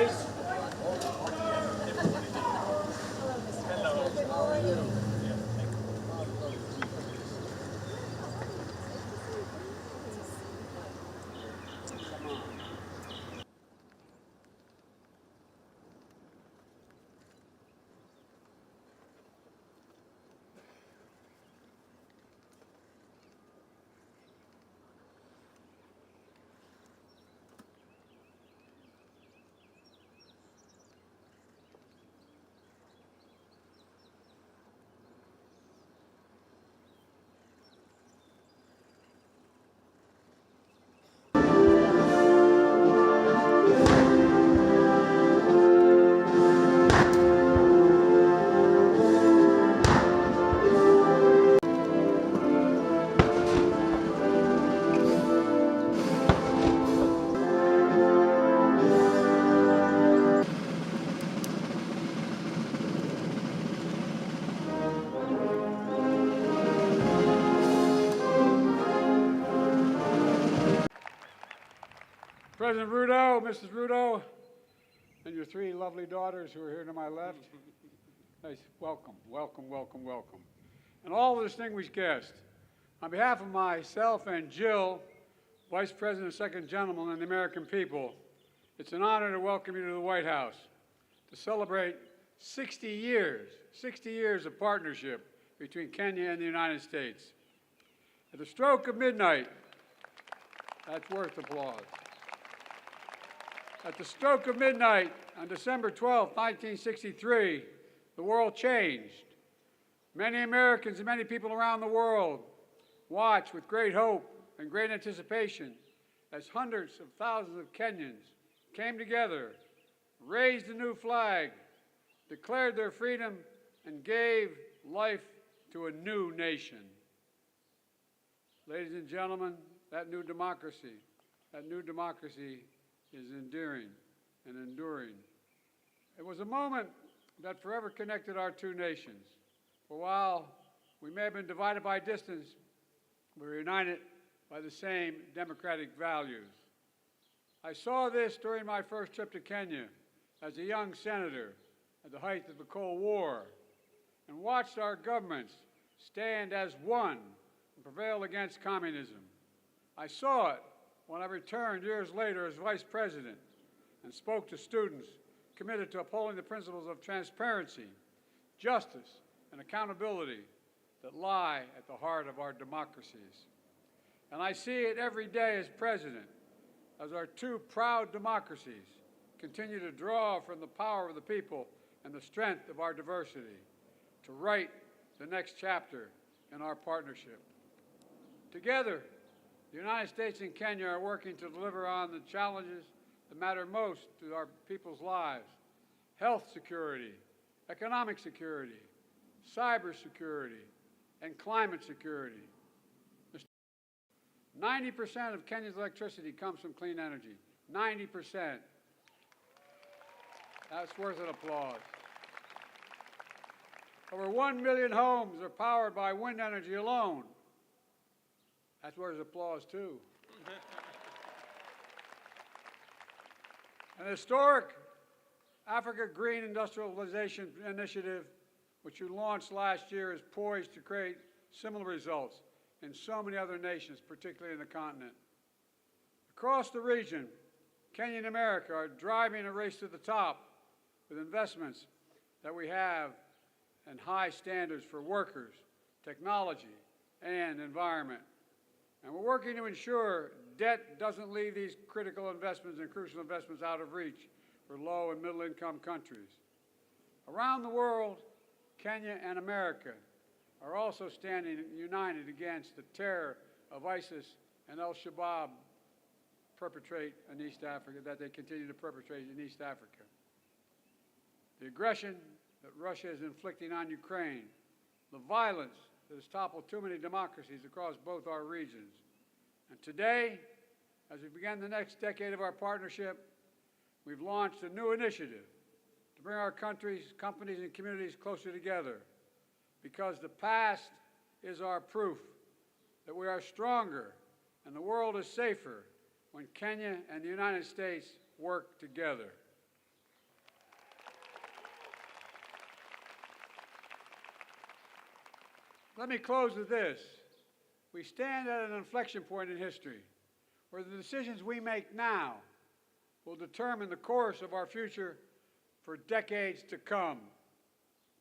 place. President Ruto, Mrs. Ruto, and your three lovely daughters who are here to my left. Nice. Welcome, welcome, welcome, welcome. And all the distinguished guests, on behalf of myself and Jill, Vice President and Second Gentleman, and the American people, it's an honor to welcome you to the White House to celebrate 60 years of partnership between Kenya and the United States. At the stroke of midnight, that's worth applause. At the stroke of midnight on December 12, 1963, the world changed. Many Americans and many people around the world watched with great hope and great anticipation as hundreds of thousands of Kenyans came together, raised a new flag, declared their freedom, and gave life to a new nation. Ladies and gentlemen, that new democracy is endearing and enduring. It was a moment that forever connected our two nations. For while we may have been divided by distance, we were united by the same democratic values. I saw this during my first trip to Kenya as a young senator at the height of the Cold War, and watched our governments stand as one and prevail against communism. I saw it when I returned years later as Vice President and spoke to students committed to upholding the principles of transparency, justice, and accountability that lie at the heart of our democracies. And I see it every day as President, as our two proud democracies continue to draw from the power of the people and the strength of our diversity to write the next chapter in our partnership. Together, the United States and Kenya are working to deliver on the challenges that matter most to our people's lives: health security, economic security, cyber security, and climate security. 90% of Kenya's electricity comes from clean energy. 90%. That's worth an applause. Over 1 million homes are powered by wind energy alone. That's worth applause, too. An historic Africa Green Industrialization Initiative, which you launched last year, is poised to create similar results in so many other nations, particularly in the continent. Across the region, Kenya and America are driving a race to the top with investments that we have and high standards for workers, technology, and environment. And we're working to ensure debt doesn't leave these critical investments and crucial investments out of reach for low and middle income countries. Around the world, Kenya and America are also standing united against the terror of ISIS and Al-Shabaab that they continue to perpetrate in East Africa. The aggression that Russia is inflicting on Ukraine, the violence that has toppled too many democracies across both our regions. And today, as we begin the next decade of our partnership, we've launched a new initiative to bring our countries, companies, and communities closer together, because the past is our proof that we are stronger and the world is safer when Kenya and the United States work together. Let me close with this. We stand at an inflection point in history where the decisions we make now will determine the course of our future for decades to come.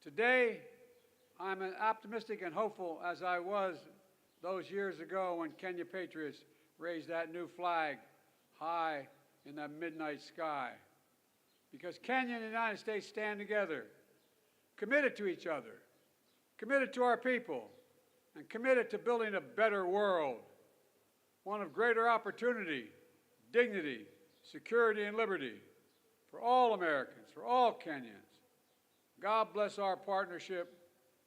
Today, I'm as optimistic and hopeful as I was those years ago when Kenya patriots raised that new flag high in the midnight sky. Because Kenya and the United States stand together, committed to each other, committed to our people, and committed to building a better world, one of greater opportunity, dignity, security, and liberty for all Americans, for all Kenyans. God bless our partnership,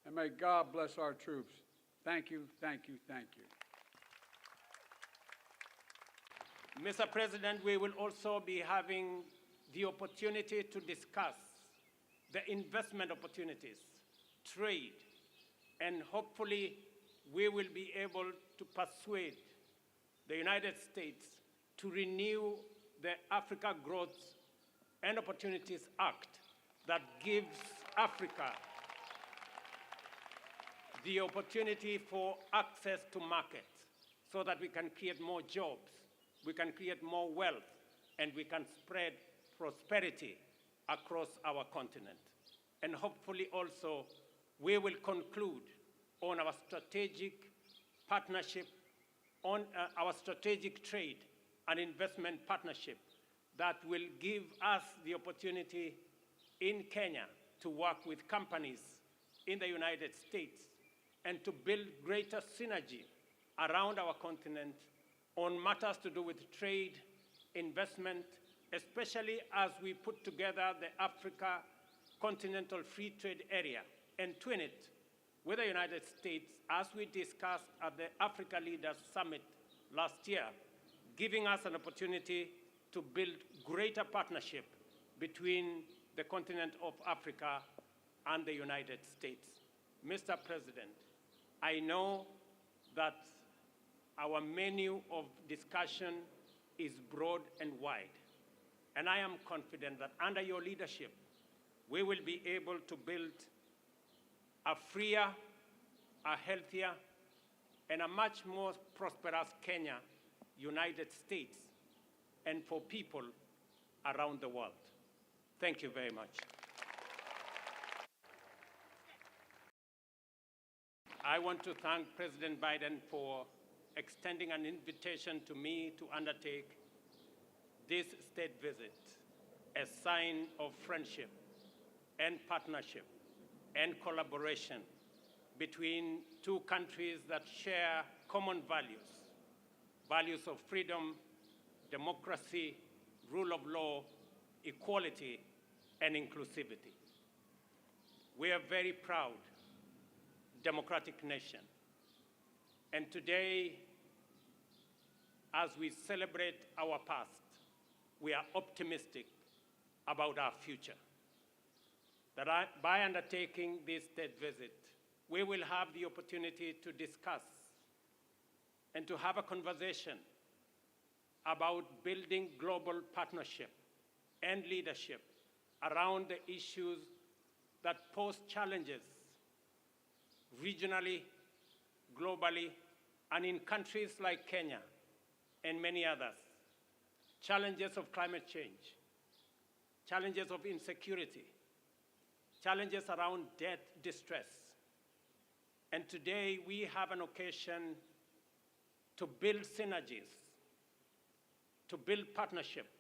and may God bless our troops. Thank you, thank you, thank you. Mr. President, we will also be having the opportunity to discuss the investment opportunities, trade, and hopefully we will be able to persuade the United States to renew the Africa Growth and Opportunities Act that gives Africa the opportunity for access to markets so that we can create more jobs, we can create more wealth, and we can spread prosperity across our continent. And hopefully also we will conclude on our strategic partnership, on our strategic trade and investment partnership that will give us the opportunity in Kenya to work with companies in the United States and to build greater synergy around our continent on matters to do with trade, investment, especially as we put together the Africa Continental Free Trade Area and twin it with the United States, as we discussed at the Africa Leaders Summit last year, giving us an opportunity to build greater partnership between the continent of Africa and the United States. Mr. President, I know that our menu of discussion is broad and wide, and I am confident that under your leadership, we will be able to build a freer, a healthier, and a much more prosperous Kenya, United States, and for people around the world. Thank you very much. I want to thank President Biden for extending an invitation to me to undertake this state visit, a sign of friendship and partnership and collaboration between two countries that share common values, values of freedom, democracy, rule of law, equality, and inclusivity. We are a very proud democratic nation. And today, as we celebrate our past, we are optimistic about our future. That by undertaking this state visit, we will have the opportunity to discuss and to have a conversation about building global partnership and leadership around the issues that pose challenges regionally, globally, and in countries like Kenya and many others. Challenges of climate change, challenges of insecurity, challenges around debt distress. And today we have an occasion to build synergies, to build partnerships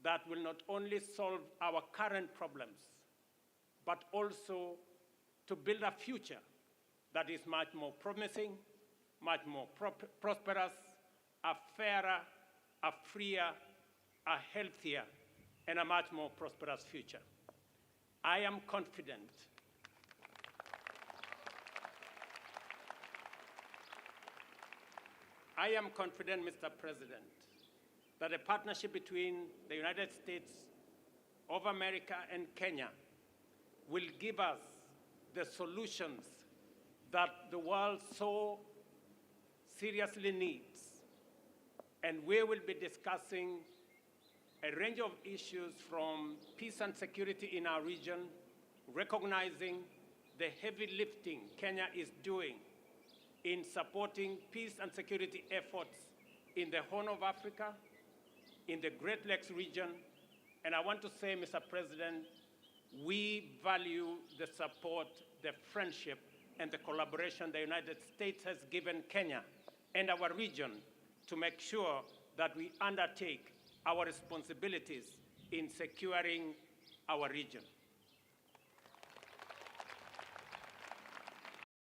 that will not only solve our current problems, but also to build a future that is much more promising, much more prosperous, a fairer, a freer, a healthier, and a much more prosperous future. I am confident Mr. President, that a partnership between the United States of America and Kenya will give us the solutions that the world so seriously needs. And we will be discussing a range of issues from peace and security in our region, recognizing the heavy lifting Kenya is doing in supporting peace and security efforts in the Horn of Africa, in the Great Lakes region. And I want to say, Mr. President, we value the support, the friendship, and the collaboration the United States has given Kenya and our region to make sure that we undertake our responsibilities in securing our region.